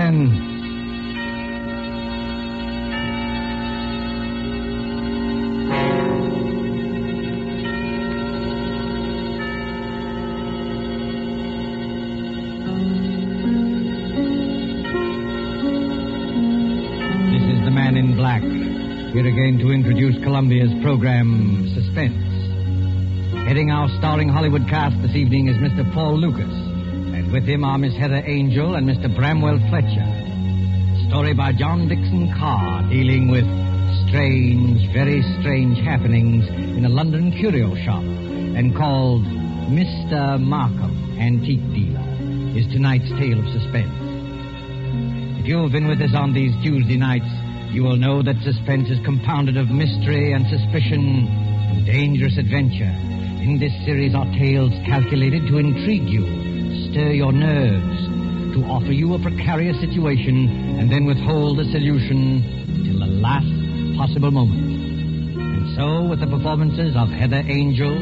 again. Here again to introduce Columbia's program, Suspense. Heading our starring Hollywood cast this evening is Mr. Paul Lucas, and with him are Miss Heather Angel and Mr. Bramwell Fletcher. Story by John Dixon Carr, dealing with strange, very strange happenings in a London curio shop, and called Mr. Markham, Antique Dealer, is tonight's tale of suspense. If you've been with us on these Tuesday nights, you will know that suspense is compounded of mystery and suspicion and dangerous adventure. In this series are tales calculated to intrigue you, stir your nerves, to offer you a precarious situation, and then withhold the solution till the last possible moment. And so, with the performances of Heather Angel,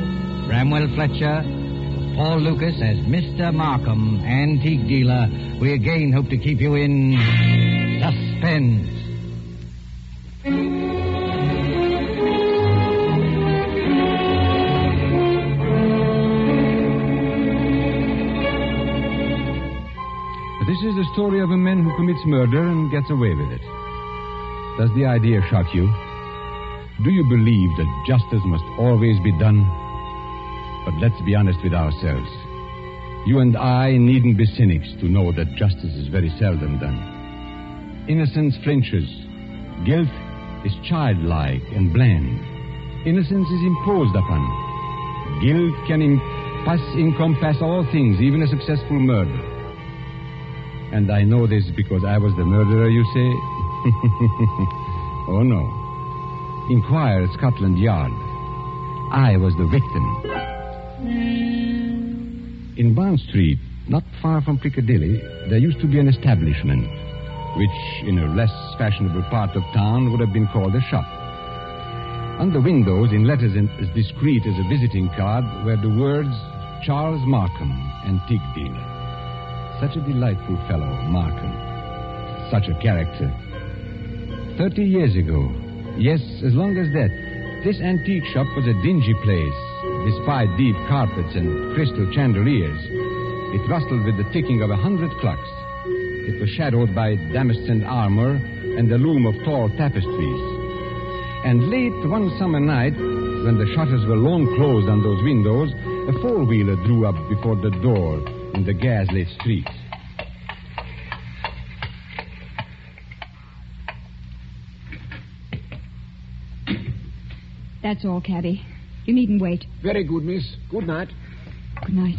Bramwell Fletcher, and Paul Lucas as Mr. Markham, Antique Dealer, we again hope to keep you in suspense. This is the story of a man who commits murder and gets away with it. Does the idea shock you? Do you believe that justice must always be done? But let's be honest with ourselves. You and I needn't be cynics to know that justice is very seldom done. Innocence flinches. Guilt is childlike and bland. Innocence is imposed upon. Guilt can encompass all things, even a successful murder. And I know this because I was the murderer, you say? Oh, no. Inquire at Scotland Yard. I was the victim. In Bond Street, not far from Piccadilly, there used to be an establishment, which in a less fashionable part of town would have been called a shop. On the windows, in letters as discreet as a visiting card, were the words, Charles Markham, Antique Dealer. Such a delightful fellow, Markham. Such a character. 30 years ago, yes, as long as that, this antique shop was a dingy place, despite deep carpets and crystal chandeliers. It rustled with the ticking of 100 clocks. It was shadowed by damascened armor and the loom of tall tapestries. And late one summer night, when the shutters were long closed on those windows, a four-wheeler drew up before the door in the gas-lit streets. That's all, cabby. You needn't wait. Very good, miss. Good night. Good night.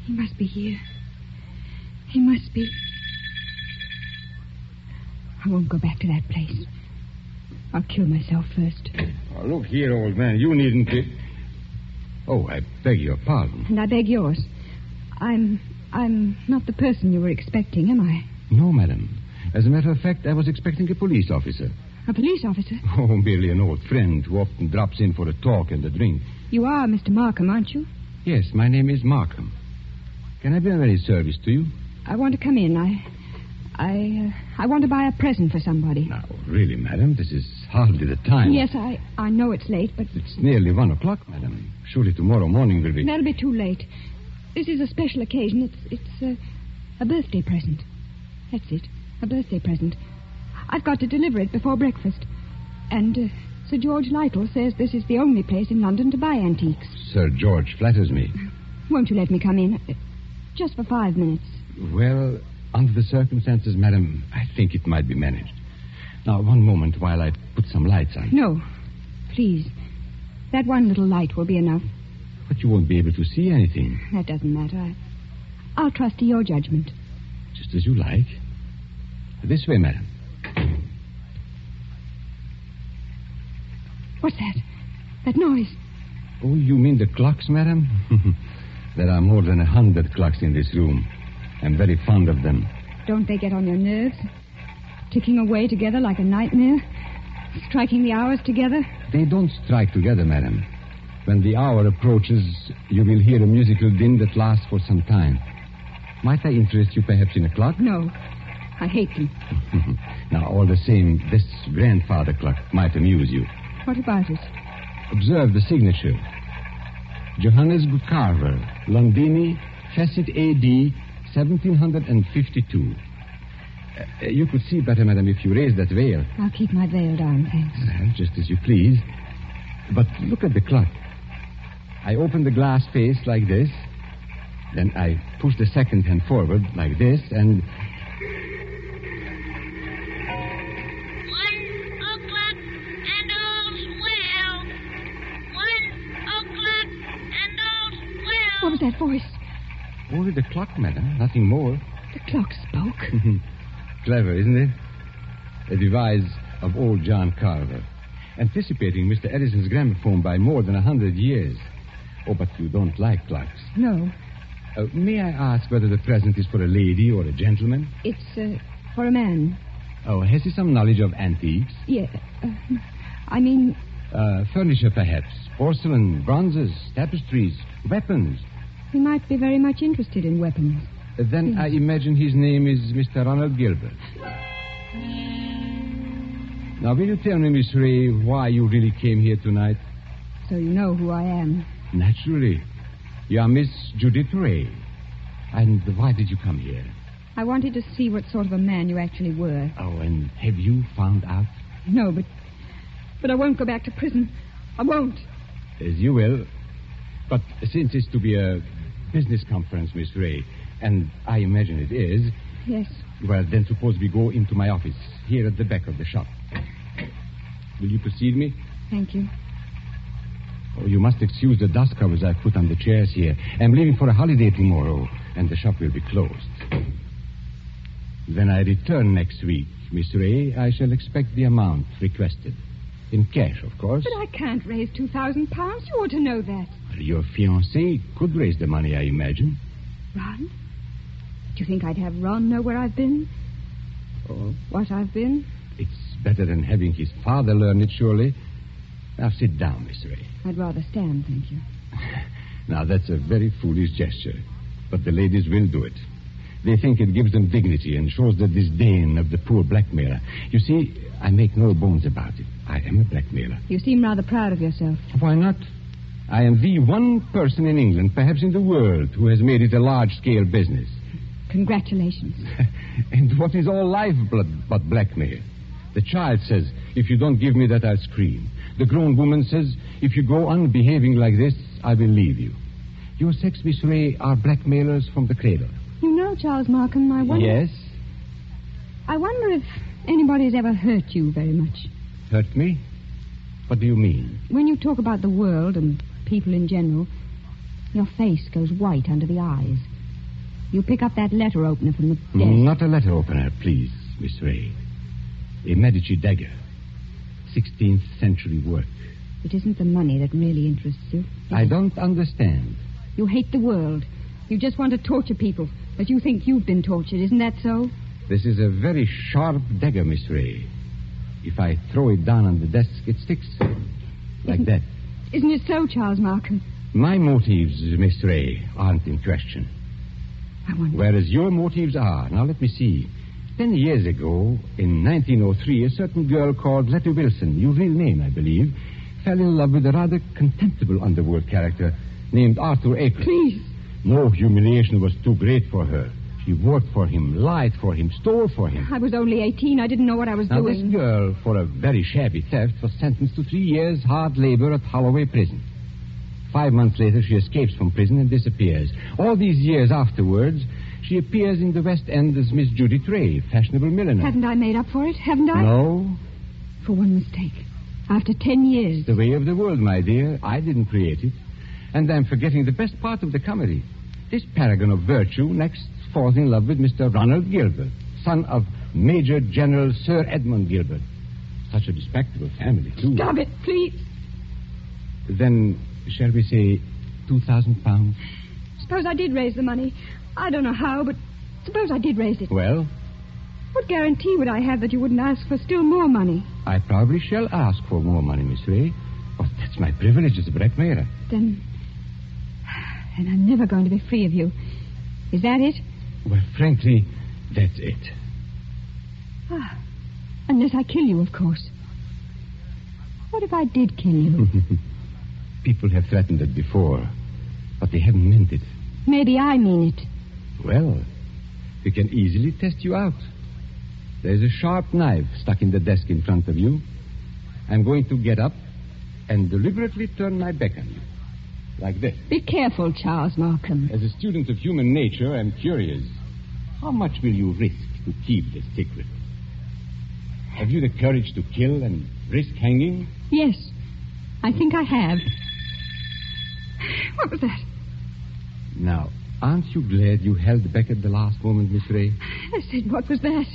He must be here. He must be. I won't go back to that place. I'll kill myself first. Oh, look here, old man. You needn't be... Oh, I beg your pardon. And I beg yours. I'm not the person you were expecting, am I? No, madam. As a matter of fact, I was expecting a police officer. A police officer? Oh, merely an old friend who often drops in for a talk and a drink. You are Mr. Markham, aren't you? Yes, my name is Markham. Can I be of any service to you? I want to come in. I want to buy a present for somebody. Now, really, madam, this is hardly the time. Yes, I know it's late, but... It's nearly 1 o'clock, madam. Surely tomorrow morning will be... That'll be too late. This is a special occasion. It's a birthday present. That's it. A birthday present. I've got to deliver it before breakfast. And Sir George Lytle says this is the only place in London to buy antiques. Sir George flatters me. Won't you let me come in? Just for 5 minutes. Well, under the circumstances, madam, I think it might be managed. Now, one moment while I put some lights on. No. Please. That one little light will be enough. But you won't be able to see anything. That doesn't matter. I'll trust to your judgment. Just as you like. This way, madam. What's that? That noise? Oh, you mean the clocks, madam? There are more than 100 clocks in this room. I'm very fond of them. Don't they get on your nerves? Ticking away together like a nightmare? Striking the hours together? They don't strike together, madam. When the hour approaches, you will hear a musical din that lasts for some time. Might I interest you perhaps in a clock? No. I hate them. Now, all the same, this grandfather clock might amuse you. What about it? Observe the signature. Johannes Carver, Londini, Fecit A.D., 1752. You could see better, madam, if you raised that veil. I'll keep my veil down, thanks. Just as you please. But look at the clock. I open the glass face like this. Then I push the second hand forward like this, and... 1 o'clock and all's well. 1 o'clock and all's well. What was that voice? Only the clock, madam, nothing more. The clock spoke. Clever, isn't it? A device of old John Carver, anticipating Mr. Edison's gramophone by more than 100 years. Oh, but you don't like clocks. No. May I ask whether the present is for a lady or a gentleman? It's for a man. Oh, has he some knowledge of antiques? Yeah. I mean... furniture, perhaps. Porcelain, bronzes, tapestries, weapons. He might be very much interested in weapons. Then Yes. I imagine his name is Mr. Ronald Gilbert. Now, will you tell me, Miss Ray, why you really came here tonight? So you know who I am. Naturally. You are Miss Judith Ray. And why did you come here? I wanted to see what sort of a man you actually were. Oh, and have you found out? No, but I won't go back to prison. I won't. As you will. But since it's to be a business conference, Miss Ray, and I imagine it is... Yes. Well, then suppose we go into my office, here at the back of the shop. Will you precede me? Thank you. Oh, you must excuse the dust covers I've put on the chairs here. I'm leaving for a holiday tomorrow, and the shop will be closed. When I return next week, Miss Ray, I shall expect the amount requested. In cash, of course. But I can't raise 2,000 pounds. You ought to know that. Well, your fiancé could raise the money, I imagine. Ron? Do you think I'd have Ron know where I've been? Or what I've been? It's better than having his father learn it, surely. Now, sit down, Miss Ray. I'd rather stand, thank you. Now, that's a very foolish gesture. But the ladies will do it. They think it gives them dignity and shows the disdain of the poor blackmailer. You see, I make no bones about it. I am a blackmailer. You seem rather proud of yourself. Why not? I am the one person in England, perhaps in the world, who has made it a large-scale business. Congratulations. And what is all life but blackmail? The child says, if you don't give me that, I'll scream. The grown woman says, if you go on behaving like this, I will leave you. Your sex, Miss Ray, are blackmailers from the cradle. You know, Charles Markham, I wonder... Yes? I wonder if anybody's ever hurt you very much. Hurt me? What do you mean? When you talk about the world and people in general, your face goes white under the eyes. You pick up that letter opener from the desk. Not a letter opener, please, Miss Ray. A Medici dagger. 16th century work. It isn't the money that really interests you. I don't understand. You hate the world. You just want to torture people, but you think you've been tortured. Isn't that so? This is a very sharp dagger, Miss Ray. If I throw it down on the desk, it sticks. Like that. Isn't it so, Charles Markham? My motives, Miss Ray, aren't in question. I wonder... Whereas your motives are. Now, let me see. 10 years ago, in 1903, a certain girl called Letty Wilson, your real name, I believe, fell in love with a rather contemptible underworld character named Arthur Akers. Please. No humiliation was too great for her. She worked for him, lied for him, stole for him. I was only 18. I didn't know what I was Now, doing. this girl, for a very shabby theft, was sentenced to 3 years hard labor at Holloway Prison. 5 months later, she escapes from prison and disappears. All these years afterwards, she appears in the West End as Miss Judith Ray, fashionable milliner. Haven't I made up for it? Haven't I? No. For one mistake. After 10 years. The way of the world, my dear. I didn't create it. And I'm forgetting the best part of the comedy. This paragon of virtue next falls in love with Mr. Ronald Gilbert, son of Major General Sir Edmund Gilbert. Such a respectable family, too. Stop it, please. Then, shall we say, 2,000 pounds? Suppose I did raise the money. I don't know how, but suppose I did raise it. Well, What guarantee would I have that you wouldn't ask for still more money? I probably shall ask for more money, Miss Ray. But That's my privilege as a blackmailer. Then I'm never going to be free of you. Is that it? Well, frankly, that's it. Unless I kill you, of course. What if I did kill you? People have threatened it before, but they haven't meant it. Maybe I mean it. Well, we can easily test you out. There's a sharp knife stuck in the desk in front of you. I'm going to get up and deliberately turn my back on you. Like this. Be careful, Charles Markham. As a student of human nature, I'm curious. How much will you risk to keep this secret? Have you the courage to kill and risk hanging? Yes, I think I have. What was that? Now, aren't you glad you held back at the last moment, Miss Ray? I said, what was that?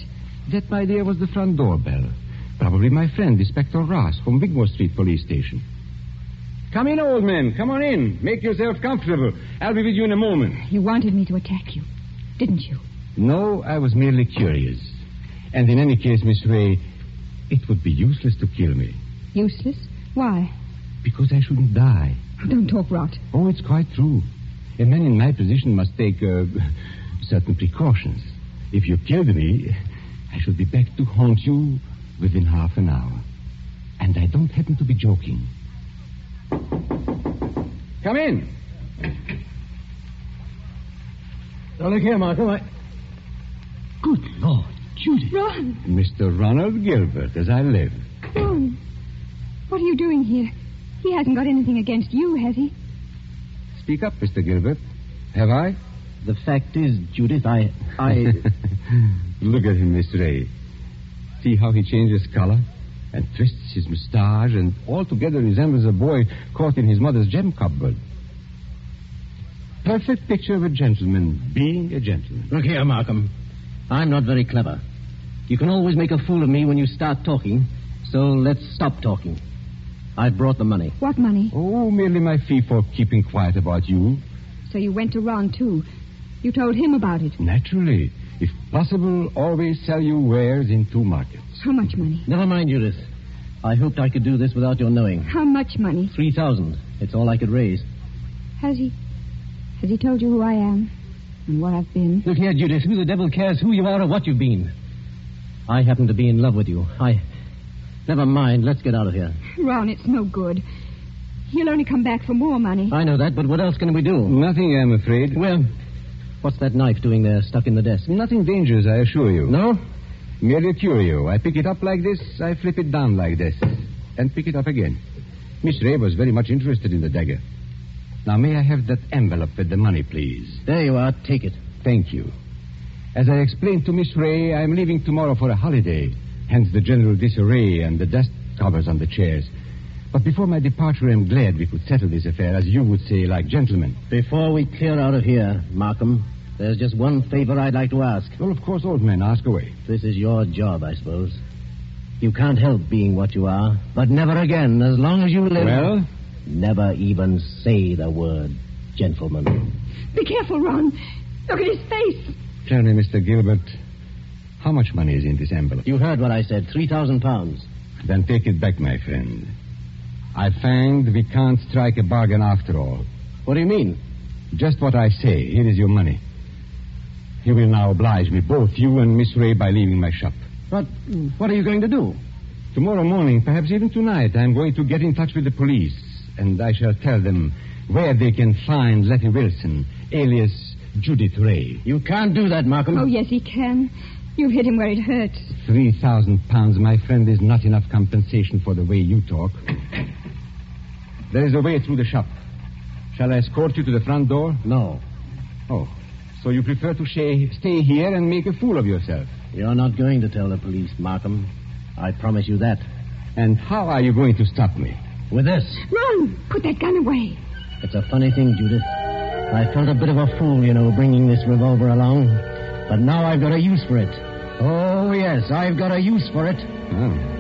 That, my dear, was the front doorbell. Probably my friend, Inspector Ross, from Wigmore Street Police Station. Come in, old man. Come on in. Make yourself comfortable. I'll be with you in a moment. You wanted me to attack you, didn't you? No, I was merely curious. And in any case, Miss Ray, it would be useless to kill me. Useless? Why? Because I shouldn't die. Don't talk rot. Oh, it's quite true. A man in my position must take certain precautions. If you killed me, I should be back to haunt you within half an hour. And I don't happen to be joking. Come in. Now, look here, Markham. Good Lord, Judy. Ron! Mr. Ronald Gilbert, as I live. Ron, what are you doing here? He hasn't got anything against you, has he? Speak up, Mr. Gilbert. Have I? The fact is, Judith, I... Look at him, Miss Ray. See how he changes color and twists his mustache and altogether resembles a boy caught in his mother's gem cupboard. Perfect picture of a gentleman being a gentleman. Look here, Markham. I'm not very clever. You can always make a fool of me when you start talking, so let's stop talking. I've brought the money. What money? Oh, merely my fee for keeping quiet about you. So you went to Ron, too. You told him about it. Naturally. If possible, always sell your wares in 2 markets. How much money? Never mind, Judith. I hoped I could do this without your knowing. How much money? 3,000. It's all I could raise. Has he told you who I am and what I've been? Look here, Judith. Who the devil cares who you are or what you've been? I happen to be in love with you. Never mind. Let's get out of here. Ron, it's no good. He'll only come back for more money. I know that, but what else can we do? Nothing, I'm afraid. Well, what's that knife doing there, stuck in the desk? Nothing dangerous, I assure you. No? Merely a curio. I pick it up like this, I flip it down like this, and pick it up again. Miss Ray was very much interested in the dagger. Now, may I have that envelope with the money, please? There you are. Take it. Thank you. As I explained to Miss Ray, I'm leaving tomorrow for a holiday, hence the general disarray and the dust covers on the chairs. But before my departure, I'm glad we could settle this affair, as you would say, like gentlemen. Before we clear out of here, Markham, there's just one favor I'd like to ask. Well, of course, old man, ask away. This is your job, I suppose. You can't help being what you are, but never again, as long as you live... Well? Never even say the word gentleman. Be careful, Ron. Look at his face. Tell me, Mr. Gilbert, how much money is in this envelope? You heard what I said, 3,000 pounds. Then take it back, my friend. I find we can't strike a bargain after all. What do you mean? Just what I say. Here is your money. You will now oblige me, both you and Miss Ray, by leaving my shop. But what are you going to do? Tomorrow morning, perhaps even tonight, I'm going to get in touch with the police, and I shall tell them where they can find Letty Wilson, alias Judith Ray. You can't do that, Markham. Oh, yes, he can. You've hit him where it hurts. 3,000 pounds, my friend, is not enough compensation for the way you talk. There is a way through the shop. Shall I escort you to the front door? No. Oh, so you prefer to stay here and make a fool of yourself? You're not going to tell the police, Markham. I promise you that. And how are you going to stop me? With this. Run! Put that gun away. It's a funny thing, Judith. I felt a bit of a fool, bringing this revolver along. But now I've got a use for it. Oh, yes, I've got a use for it. Oh.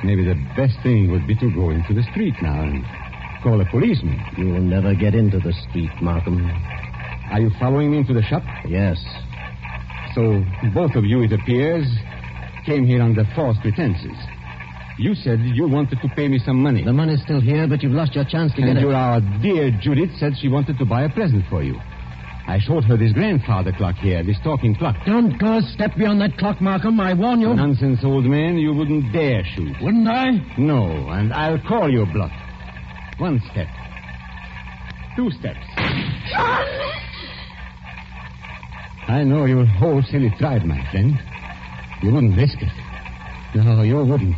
Maybe the best thing would be to go into the street now and call a policeman. You'll never get into the street, Markham. Are you following me into the shop? Yes. So both of you, it appears, came here under false pretenses. You said you wanted to pay me some money. The money's still here, but you've lost your chance to get And it. our dear Judith said she wanted to buy a present for you. I showed her this grandfather clock here, this talking clock. Don't go a step beyond that clock, Markham. I warn you. Nonsense, old man. You wouldn't dare shoot. Wouldn't I? No, and I'll call your bluff. 1 step. 2 steps. I know you'll wholesale tried, my friend. You wouldn't risk it. No, you wouldn't.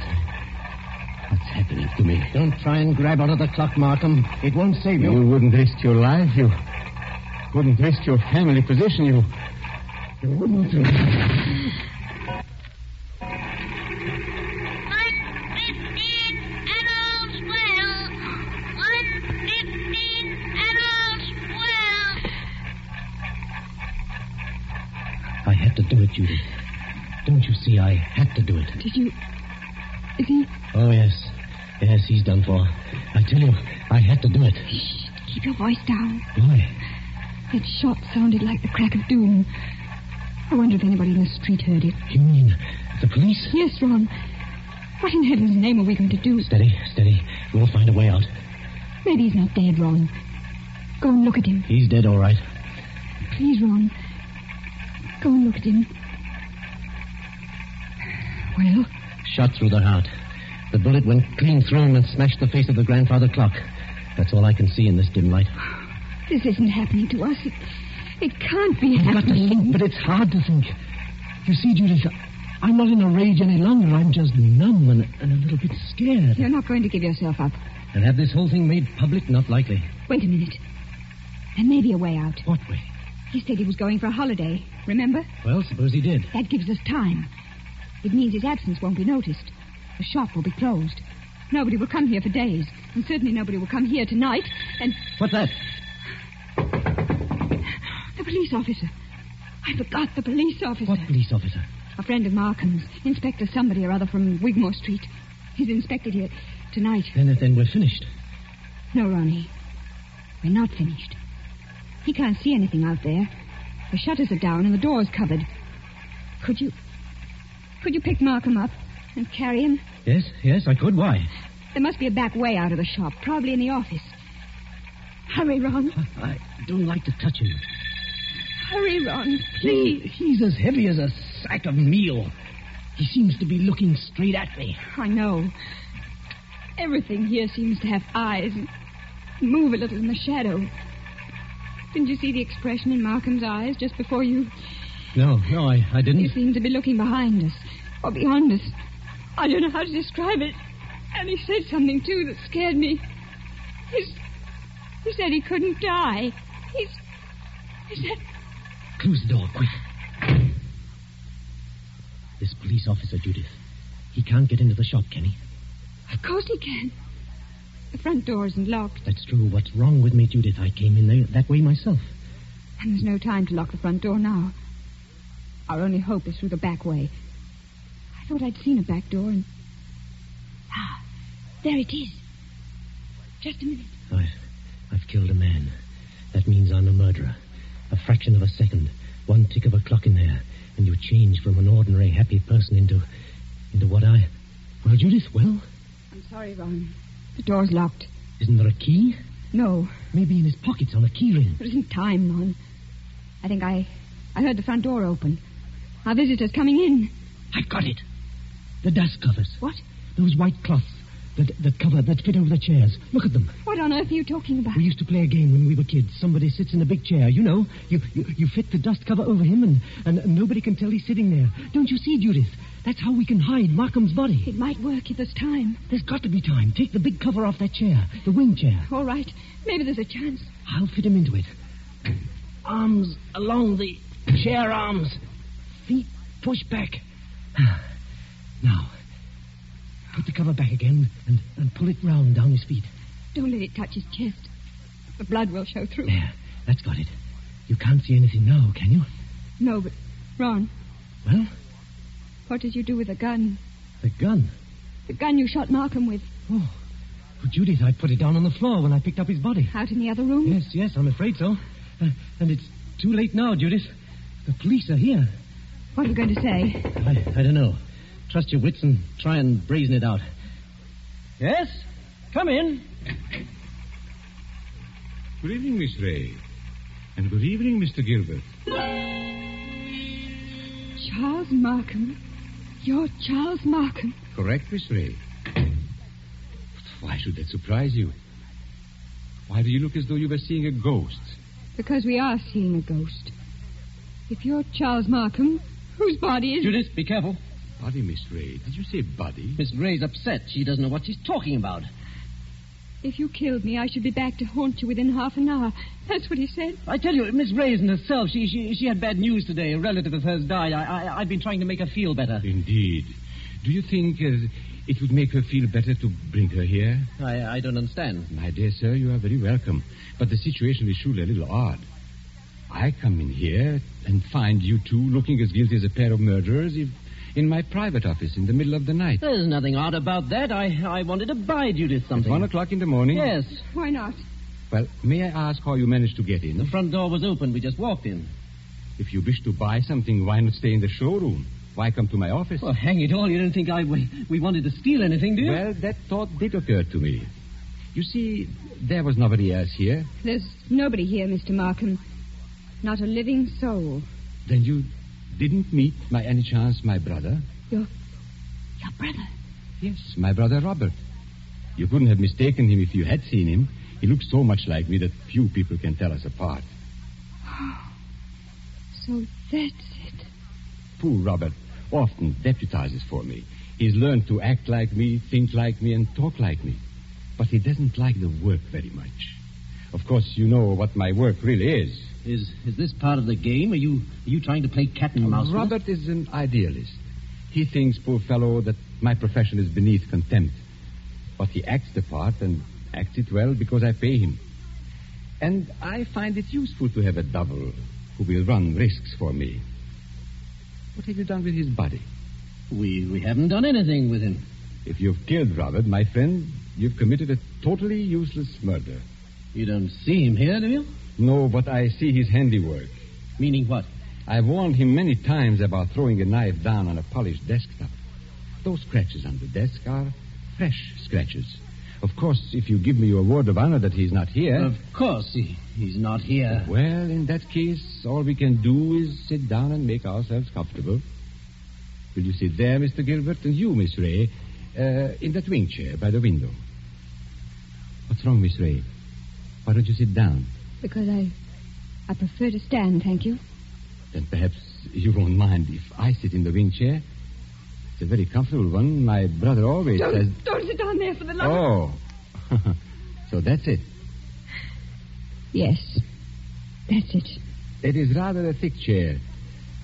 What's happening to me? Don't try and grab out of the clock, Markham. It won't save you. You wouldn't risk your life. You wouldn't risk your family position. You wouldn't. 1:15 and all's well. 1:15 and all's well. I had to do it, Judith. Don't you see? I had to do it. Did you... Is he... Oh, yes. Yes, he's done for. I tell you, I had to do it. Shh, keep your voice down. Why? That shot sounded like the crack of doom. I wonder if anybody in the street heard it. You mean the police? Yes, Ron. What in heaven's name are we going to do? Steady, steady. We'll find a way out. Maybe he's not dead, Ron. Go and look at him. He's dead, all right. Please, Ron. Go and look at him. Well? Shot through the heart. The bullet went clean through him and smashed the face of the grandfather clock. That's all I can see in this dim light. This isn't happening to us. It can't be I've got to happening. think, but it's hard to think. You see, Judith, I'm not in a rage any longer. I'm just numb and a little bit scared. You're not going to give yourself up. And have this whole thing made public? Not likely. Wait a minute. There may be a way out. What way? He said he was going for a holiday. Remember? Well, suppose he did. That gives us time. It means his absence won't be noticed. The shop will be closed. Nobody will come here for days. And certainly nobody will come here tonight. And... What's that? The police officer. I forgot the police officer. What police officer? A friend of Markham's. Inspector somebody or other from Wigmore Street. He's inspected here tonight. Then we're finished. No, Ronnie. We're not finished. He can't see anything out there. The shutters are down and the door's covered. Could you pick Markham up and carry him? Yes, I could. Why? There must be a back way out of the shop, probably in the office. Hurry, Ron. I don't like to touch him. Hurry, Ron, please. He's as heavy as a sack of meal. He seems to be looking straight at me. I know. Everything here seems to have eyes and move a little in the shadow. Didn't you see the expression in Markham's eyes just before you... No, I He didn't. seemed to be looking behind us or beyond us. I don't know how to describe it. And he said something, too, that scared me. He said he couldn't die. He said... Close the door, quick. This police officer, Judith, he can't get into the shop, can he? Of course he can. The front door isn't locked. That's true. What's wrong with me, Judith? I came in there that way myself. And there's no time to lock the front door now. Our only hope is through the back way. I thought I'd seen a back door and... Ah, there it is. Just a minute. I've killed a man. That means I'm a murderer. A fraction of a second. One tick of a clock in there. And you change from an ordinary happy person into what I... Well, Judith, well? I'm sorry, Ron. The door's locked. Isn't there a key? No. Maybe in his pockets on a key ring. There isn't time, Ron. I think I heard the front door open. Our visitor's coming in. I've got it. The dust covers. What? Those white cloths that fit over the chairs. Look at them. What on earth are you talking about? We used to play a game when we were kids. Somebody sits in a big chair. You know, you fit the dust cover over him and nobody can tell he's sitting there. Don't you see, Judith? That's how we can hide Markham's body. It might work if there's time. There's got to be time. Take the big cover off that chair, the wing chair. All right. Maybe there's a chance. I'll fit him into it. Arms along the chair arms. Feet pushed back. Now, put the cover back again and pull it round down his feet. Don't let it touch his chest. The blood will show through. There, that's got it. You can't see anything now, can you? No, but, Ron, Well, what did you do with the gun? the gun. The gun you shot Markham with. Oh, Judith, I put it down on the floor when I picked up his body. Out in the other room? Yes, I'm afraid so. And it's too late now, Judith. The police are here. What are you going to say? I don't know. Trust your wits and try and brazen it out. Yes? Come in. Good evening, Miss Ray. And good evening, Mr. Gilbert. Charles Markham. You're Charles Markham. Correct, Miss Ray. But why should that surprise you? Why do you look as though you were seeing a ghost? Because we are seeing a ghost. If you're Charles Markham, whose body is... Judith, be careful. Body, Miss Ray. Did you say body? Miss Ray's upset. She doesn't know what she's talking about. If you killed me, I should be back to haunt you within half an hour. That's what he said. I tell you, Miss Ray isn't herself. She had bad news today. A relative of hers died. I've been trying to make her feel better. Indeed. Do you think it would make her feel better to bring her here? I don't understand. My dear sir, you are very welcome. But the situation is surely a little odd. I come in here and find you two looking as guilty as a pair of murderers in my private office in the middle of the night. There's nothing odd about that. I wanted to buy Judith something. At 1 o'clock in the morning? Yes. Why not? Well, may I ask how you managed to get in? The front door was open. We just walked in. If you wish to buy something, why not stay in the showroom? Why come to my office? Well, hang it all. You didn't think we wanted to steal anything, do you? Well, that thought did occur to me. You see, there was nobody else here. There's nobody here, Mr. Markham. Not a living soul. Then you didn't meet, by any chance, my brother? Your brother? Yes, my brother Robert. You couldn't have mistaken him if you had seen him. He looks so much like me that few people can tell us apart. So that's it. Poor Robert often deputizes for me. He's learned to act like me, think like me, and talk like me. But he doesn't like the work very much. Of course, you know what my work really is. Is this part of the game? Are you trying to play cat and mouse? Robert is an idealist. He thinks, poor fellow, that my profession is beneath contempt. But he acts the part and acts it well because I pay him. And I find it useful to have a double who will run risks for me. What have you done with his body? We haven't done anything with him. If you've killed Robert, my friend, you've committed a totally useless murder. You don't see him here, do you? No, but I see his handiwork. Meaning what? I've warned him many times about throwing a knife down on a polished desktop. Those scratches on the desk are fresh scratches. Of course, if you give me your word of honor that he's not here... Of course, he's not here. Well, in that case, all we can do is sit down and make ourselves comfortable. Will you sit there, Mr. Gilbert, and you, Miss Ray, in that wing chair by the window? What's wrong, Miss Ray? Why don't you sit down? Because I prefer to stand, thank you. Then perhaps you won't mind if I sit in the wing chair. It's a very comfortable one. My brother always says... Don't sit down there for the love Oh. So that's it. Yes, that's it. It is rather a thick chair.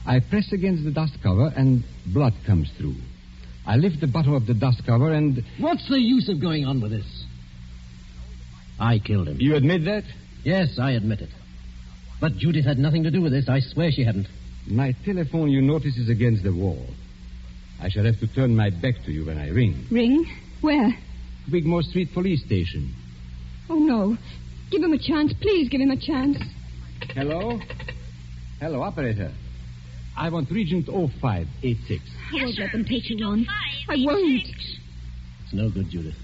I press against the dust cover and blood comes through. I lift the bottom of the dust cover and... What's the use of going on with this? I killed him. You admit that? Yes, I admit it. But Judith had nothing to do with this. I swear she hadn't. My telephone, you notice, is against the wall. I shall have to turn my back to you when I ring. Ring? Where? Wigmore Street Police Station. Oh, no. Give him a chance. Please give him a chance. Hello? Hello, operator. I want Regent 0586. I won't let them take you on. I 0586. won't. It's no good, Judith.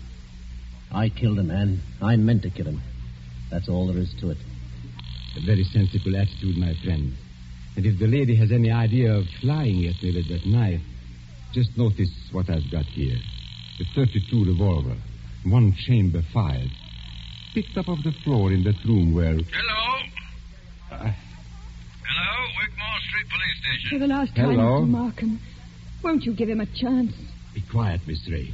I killed a man. I meant to kill him. That's all there is to it. A very sensible attitude, my friend. And if the lady has any idea of flying at me with that knife, just notice what I've got here. The 32 revolver, 1 chamber 5, picked up off the floor in that room where... Hello? Hello, Wigmore Street Police Station. For the last time, Hello? Mr. Markham, won't you give him a chance? Be quiet, Miss Ray.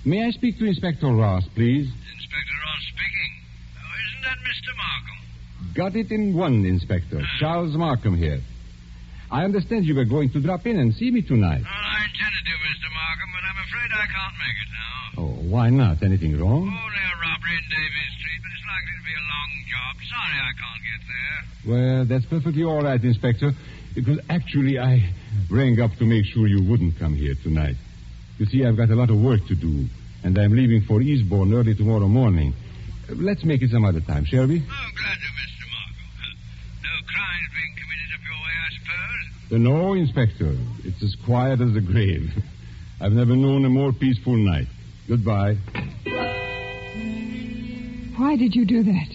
May I speak to Inspector Ross, please? Inspector Ross speaking. Oh, isn't that Mr. Markham? Got it in one, Inspector. Charles Markham here. I understand you were going to drop in and see me tonight. Well, I intended to, Mr. Markham, but I'm afraid I can't make it now. Oh, why not? Anything wrong? Only a robbery in Davies Street, but it's likely to be a long job. Sorry I can't get there. Well, that's perfectly all right, Inspector, because actually I rang up to make sure you wouldn't come here tonight. You see, I've got a lot of work to do, and I'm leaving for Eastbourne early tomorrow morning. Let's make it some other time, shall we? Oh, glad to, Mr. Markham. No crimes being committed up your way, I suppose? No, Inspector. It's as quiet as the grave. I've never known a more peaceful night. Goodbye. Why did you do that?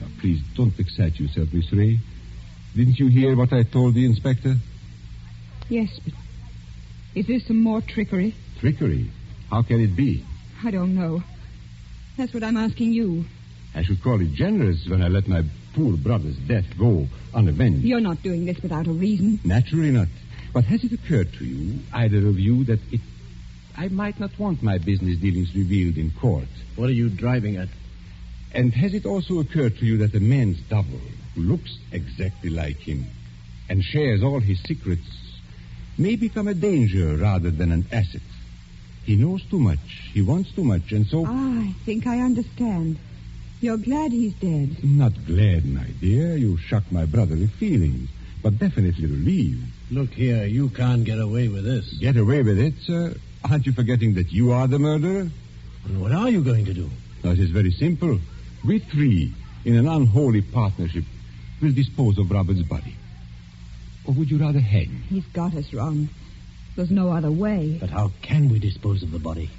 Now, please, don't excite yourself, Miss Ray. Didn't you hear what I told the inspector? Yes, but is this some more trickery? Trickery? How can it be? I don't know. That's what I'm asking you. I should call it generous when I let my poor brother's death go unavenged. You're not doing this without a reason. Naturally not. But has it occurred to you, either of you, that I might not want my business dealings revealed in court? What are you driving at? And has it also occurred to you that a man's double, who looks exactly like him and shares all his secrets, may become a danger rather than an asset? He knows too much, he wants too much, and so... I think I understand. You're glad he's dead. Not glad, my dear. You shock my brotherly feelings, but definitely relieved. Look here, you can't get away with this. Get away with it, sir? Aren't you forgetting that you are the murderer? And what are you going to do? No, it is very simple. We three, in an unholy partnership, will dispose of Robert's body. Or would you rather hang? He's got us wrong. There's no other way. But how can we dispose of the body?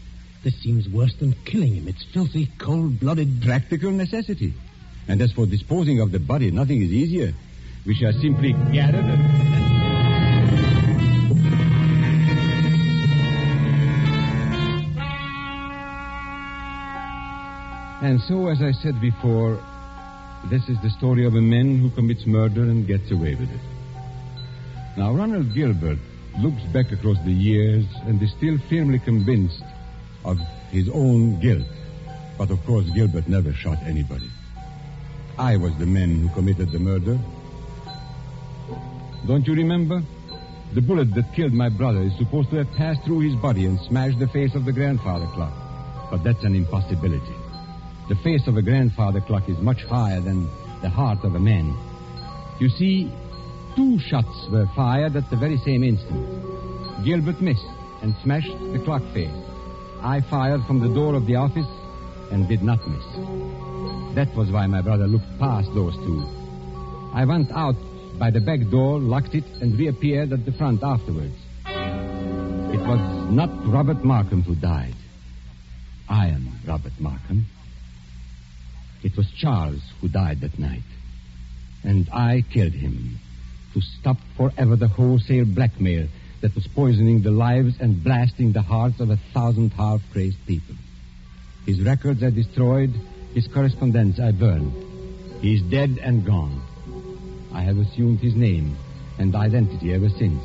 This seems worse than killing him. It's filthy, cold-blooded... Practical necessity. And as for disposing of the body, nothing is easier. We shall simply gather the... And so, as I said before, this is the story of a man who commits murder and gets away with it. Now, Ronald Gilbert looks back across the years and is still firmly convinced of his own guilt. But, of course, Gilbert never shot anybody. I was the man who committed the murder. Don't you remember? The bullet that killed my brother is supposed to have passed through his body and smashed the face of the grandfather clock. But that's an impossibility. The face of a grandfather clock is much higher than the heart of a man. You see, 2 shots were fired at the very same instant. Gilbert missed and smashed the clock face. I fired from the door of the office and did not miss. That was why my brother looked past those 2. I went out by the back door, locked it, and reappeared at the front afterwards. It was not Robert Markham who died. I am Robert Markham. It was Charles who died that night. And I killed him to stop forever the wholesale blackmail that was poisoning the lives and blasting the hearts of 1,000 half-crazed people. His records I destroyed, his correspondence I burned. He is dead and gone. I have assumed his name and identity ever since.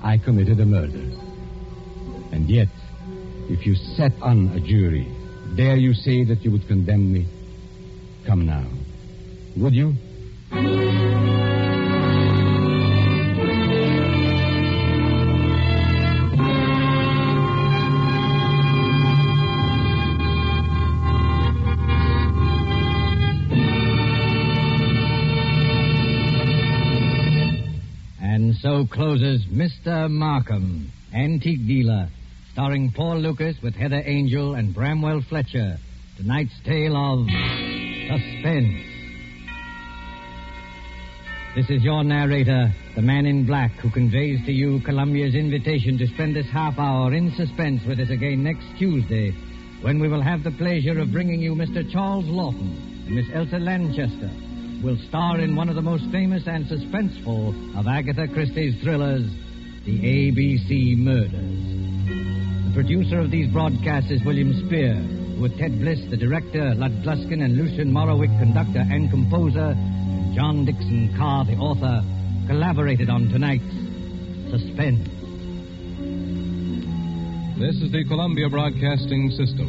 I committed a murder. And yet, if you sat on a jury, dare you say that you would condemn me? Come now. Would you? And so closes Mr. Markham, Antique Dealer, starring Paul Lucas with Heather Angel and Bramwell Fletcher. Tonight's tale of Suspense. This is your narrator, the man in black, who conveys to you Columbia's invitation to spend this half hour in suspense with us again next Tuesday, when we will have the pleasure of bringing you Mr. Charles Lawton and Miss Elsa Lanchester, who will star in one of the most famous and suspenseful of Agatha Christie's thrillers, The ABC Murders. The producer of these broadcasts is William Spear, with Ted Bliss, the director, Lud Gluskin and Lucian Morowick, conductor and composer, and John Dixon Carr, the author, collaborated on tonight's Suspense. This is the Columbia Broadcasting System.